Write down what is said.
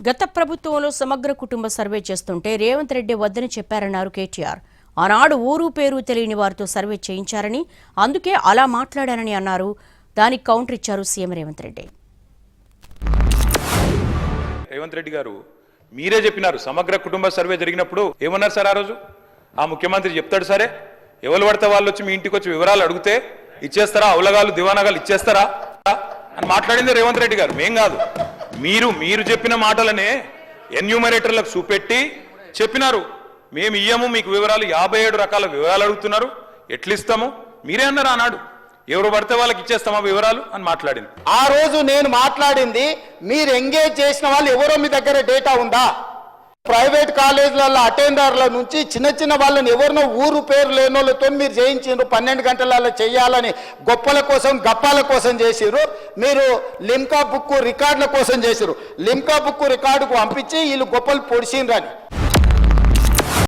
గత ప్రభుత్వంలో సమగ్ర కుటుంబ సర్వే చేస్తుంటే రేవంత్ రెడ్డి వద్దని చెప్పారన్నారు కేటీఆర్. ఆనాడు ఊరు పేరు తెలియని వారితో సర్వే చేయించారని, అందుకే అలా మాట్లాడారని అన్నారు. దానికి కౌంటర్ ఇచ్చారు సీఎం రేవంత్ రెడ్డి. రేవంత్ రెడ్డి గారు మీరే చెప్పినారు సమగ్ర కుటుంబ సర్వే జరిగినప్పుడు ఏమన్నారు సార్? ఆ రోజు ఆ ముఖ్యమంత్రి చెప్తాడు సరే, ఎవరు పడితే వాళ్ళు వచ్చి మీ ఇంటికి వచ్చి వివరాలు అడిగితే ఇచ్చేస్తారా? అవలగాలు దివానగాలు ఇచ్చేస్తారా అని మాట్లాడింది రేవంత్ రెడ్డి గారు, మేం కాదు. మీరు చెప్పిన మాటలనే ఎన్యూమరేటర్లకు చూపెట్టి చెప్పినారు, మేము ఇయ్యము మీకు వివరాలు, 57 రకాల వివరాలు అడుగుతున్నారు, ఎట్లిస్తాము? మీరే అన్నారు ఆనాడు, ఎవరు పడితే వాళ్ళకి ఇచ్చేస్తామా వివరాలు అని మాట్లాడింది. ఆ రోజు నేను మాట్లాడింది, మీరు ఎంగేజ్ చేసిన వాళ్ళు ఎవరో మీ దగ్గర డేటా ఉందా? ప్రైవేట్ కాలేజీలలో అటెండర్ల నుంచి చిన్న వాళ్ళని ఎవరినో ఊరు పేరు లేని వాళ్ళతో మీరు చేయించారు. 12 గంటలలో చేయాలని గొప్పల కోసం గప్పాల కోసం చేసిరు. మీరు లిమ్కా బుక్ రికార్డుల కోసం చేసిరు. లిమ్కా బుక్ రికార్డుకు పంపించి వీళ్ళు గొప్పలు పొడిచిండ్రని